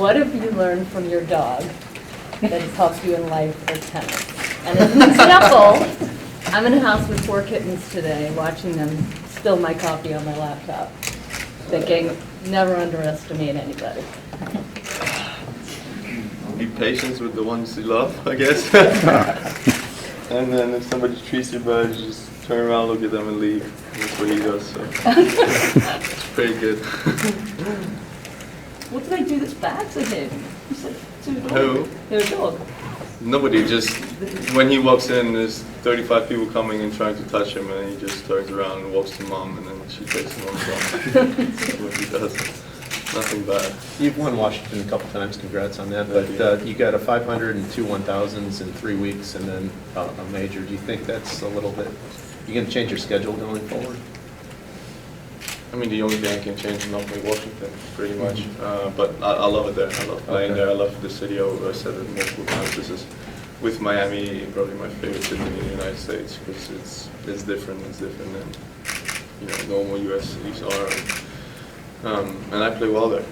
What have you learned from your dog that has helped you in life or tennis? And as an example, I'm in a house with 4 kittens today, watching them spill my coffee on my laptop, thinking, never underestimate anybody. Be patient with the ones you love, I guess. And then if somebody treats you bad, you just turn around, look at them, and leave. That's what he does. So it's pretty good. What do they do that's bad to him? You said to a dog. Who? To a dog. Nobody. Just when he walks in, there's 35 people coming and trying to touch him, and he just turns around and walks to mom, and then she takes him on the phone. That's what he does. Nothing bad. You've won Washington a couple times, congrats on that, but you got a 500 and 2 1000s in 3 weeks and then a major. Do you think that's a little bit, you going to change your schedule going forward? I mean, the only thing I can change is not play Washington, pretty much. But I love it there. I love playing there. I love the city. I said it multiple times. This is, with Miami, probably my favorite city in the United States because it's different. It's different than normal U.S. cities are. And I play well there.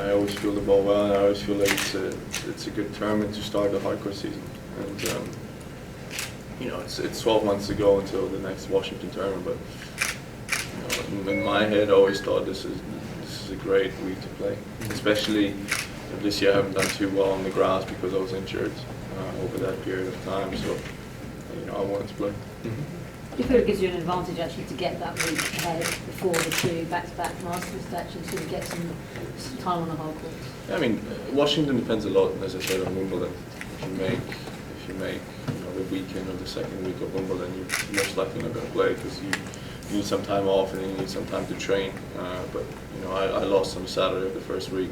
I always feel the ball well, and I always feel like it's a good tournament to start the hardcore season. And it's 12 months to go until the next Washington tournament. But in my head, I always thought this is a great week to play. Especially this year, I haven't done too well on the grass because I was injured over that period of time. So I wanted to play. Do you feel it gives you an advantage actually to get that week ahead before the 2 back-to-back Masters to actually sort of get some time on the hard courts? I mean, Washington depends a lot, as I said, on Wimbledon. If you make the weekend or the second week of Wimbledon, you're most likely not going to play because you need some time off and you need some time to train. But I lost on Saturday of the first week,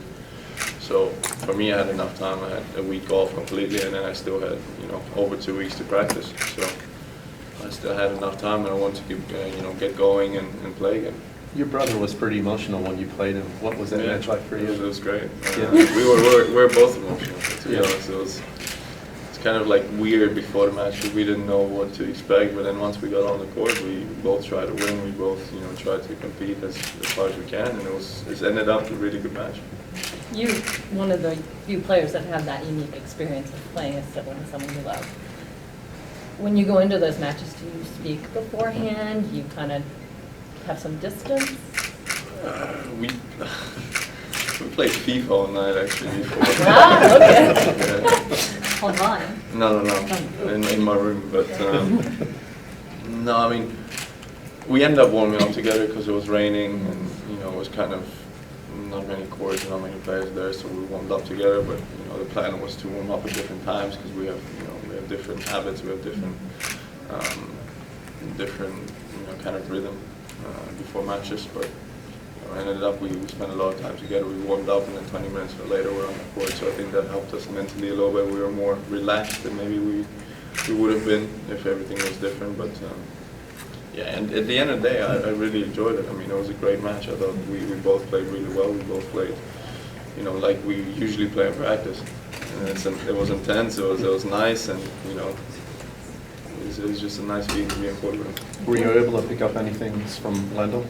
so for me, I had enough time. I had a week off completely, and then I still had over 2 weeks to practice. So I still had enough time, and I wanted to get going and play again. Your brother was pretty emotional when you played him. What was that match like for you? It was great. We were both emotional, to be honest. It's kind of like weird before the match because we didn't know what to expect, but then once we got on the court, we both tried to win. We both tried to compete as far as we can, and it's ended up a really good match. You're one of the few players that have that unique experience of playing a sibling, someone you love. When you go into those matches, do you speak beforehand? You kind of have some distance? We played FIFA all night actually before. Okay. Yeah. Online? No. In my room, but no. I mean, we ended up warming up together because it was raining and it was kind of not many courts and not many players there, so we warmed up together. But the plan was to warm up at different times because we have different habits, we have different kind of rhythm before matches. But ended up we spent a lot of time together. We warmed up and then 20 minutes later we're on the court. So I think that helped us mentally a little bit. We were more relaxed than maybe we would have been if everything was different. But yeah, and at the end of the day, I really enjoyed it. I mean, it was a great match. I thought we both played really well. We both played, like we usually play in practice. And it was intense. It was nice, and it was just a nice week to be in courtroom. Were you able to pick up anything from Lendl?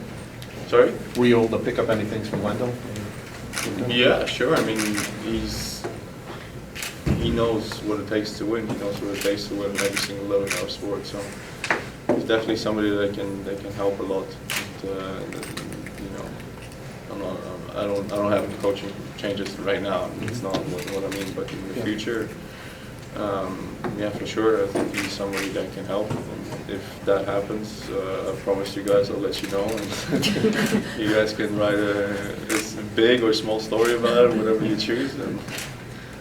Sorry? Were you able to pick up anything from Lendl? Yeah, sure. I mean, he knows what it takes to win. He knows what it takes to win every single level in our sport. So he's definitely somebody that can help a lot. And, I don't have any coaching changes right now. It's not what I mean, but in the future, yeah, for sure, I think he's somebody that can help. And if that happens, I promise you guys I'll let you know, and you guys can write a big or small story about it, whatever you choose. And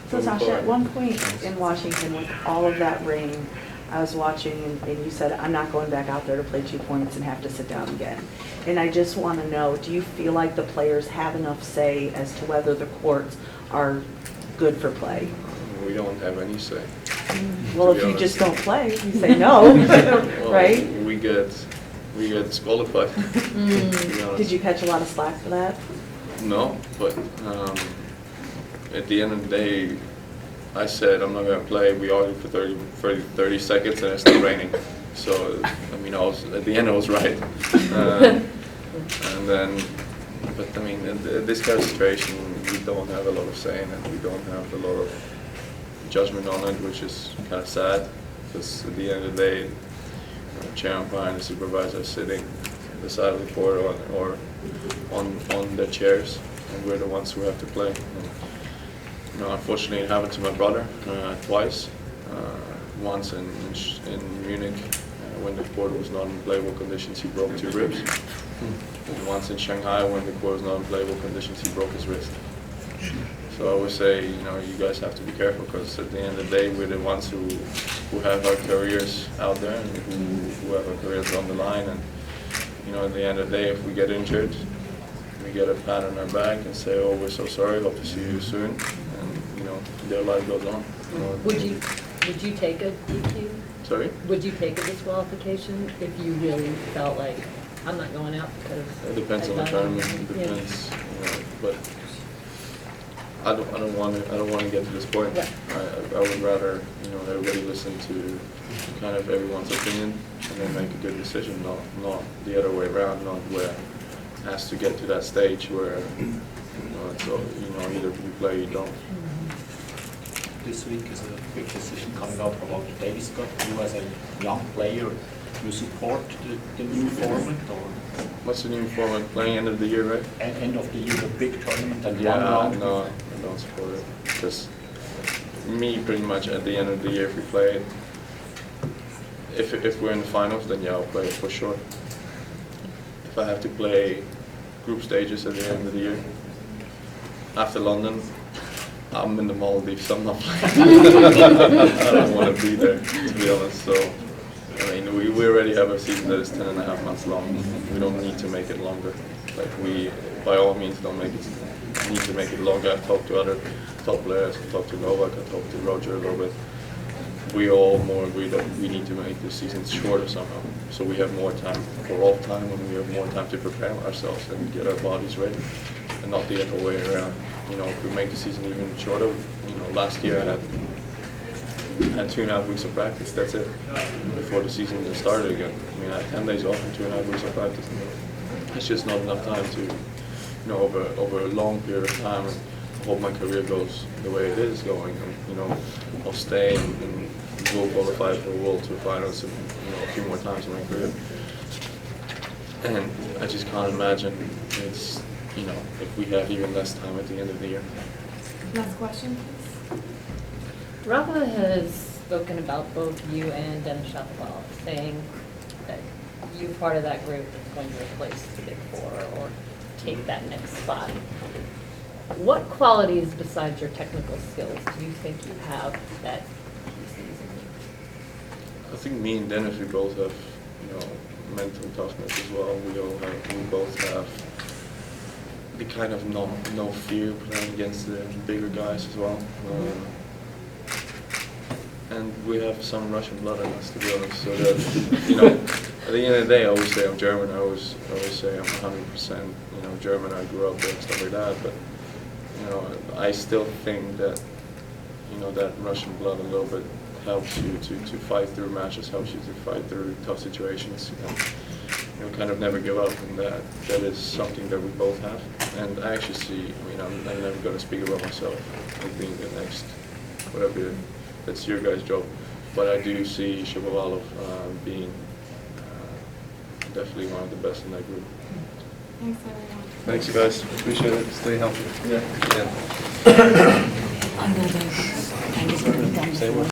so Sascha, at one point in Washington, with all of that rain, I was watching, and you said, I'm not going back out there to play 2 points and have to sit down again. And I just want to know, do you feel like the players have enough say as to whether the courts are good for play? We don't have any say. Well, if you just don't play, you say no, well, right? We get disqualified. Did you catch a lot of slack for that? No, but at the end of the day, I said I'm not going to play. We argued for 30 seconds and it's still raining. So, I mean, at the end I was right. And then But I mean, in this kind of situation, we don't have a lot of say in it. We don't have a lot of judgment on it, which is kind of sad. Because at the end of the day, the chair umpire and the supervisor are sitting on the side of the court or on their chairs, and we're the ones who have to play. And, unfortunately, it happened to my brother twice. Once in Munich, when the court was not in playable conditions, he broke 2 ribs. And once in Shanghai, when the court was not in playable conditions, he broke his wrist. So I would say, you guys have to be careful, because at the end of the day, we're the ones who have our careers out there and who have our careers on the line. And at the end of the day, if we get injured, we get a pat on our back and say, "Oh, we're so sorry. Hope to see you soon." And their life goes on. Would you take a DQ? Sorry? Would you take a disqualification if you really felt like, I'm not going out because... It depends on the tournament. It depends, but I don't want to get to this point. Right. I would rather, everybody listen to kind of everyone's opinion and then make a good decision, not the other way around, not where it has to get to that stage where, either you play or you don't. This week is a big decision coming up about the Davis Cup. You as a young player, you support the new format, or What's the new format? Playing end of the year, right? end of the year, a big tournament and Yeah, one round? no, I don't support it. Because me, pretty much at the end of the year, if we play it, if we're in the finals, then yeah, I'll play it for sure. If I have to play group stages at the end of the year, after London, I'm in the Maldives, so I'm not playing. I don't want to be there, to be honest. So, I mean, we already have a season that is 10.5 months long. We don't need to make it longer. Like, we, by all means, don't need to make it longer. I've talked to other top players. I've talked to Novak. I've talked to Roger a little bit. We all more agree that we need to make the season shorter somehow. So we have more time for off time, and we have more time to prepare ourselves and get our bodies ready, and not the other way around. If we make the season even shorter, last year I had 2.5 weeks of practice. That's it. Before the season started again. I mean, I had 10 days off and 2.5 weeks of practice. It's just not enough time to, over a long period of time. And I hope my career goes the way it is going. And, I'll stay and will qualify for World Tour finals and, a few more times in my career. And I just can't imagine it's. If we have even less time at the end of the year. Last question, please. Rafa has spoken about both you and Denis Shapovalov, saying that you part of that group is going to replace the Big Four or take that next spot. What qualities besides your technical skills do you think you have that he sees in you? I think me and Denis, we both have, mental toughness as well. We both have the kind of no fear playing against the bigger guys as well. And we have some Russian blood in us, to be honest. So that, at the end of the day, I always say I'm German. I always say I'm 100%, German. I grew up there and stuff like that. But, I still think that, that Russian blood a little bit helps you to fight through matches, helps you to fight through tough situations. Kind of never give up, and that is something that we both have. And I actually see, I'm never going to speak about myself as being the next, whatever, that's your guys' job. But I do see Shapovalov being definitely one of the best in that group. Thanks, everyone. Thanks, you guys. Appreciate it. Stay healthy. Yeah. Yeah. I'm going to go. I'm just going to be done before.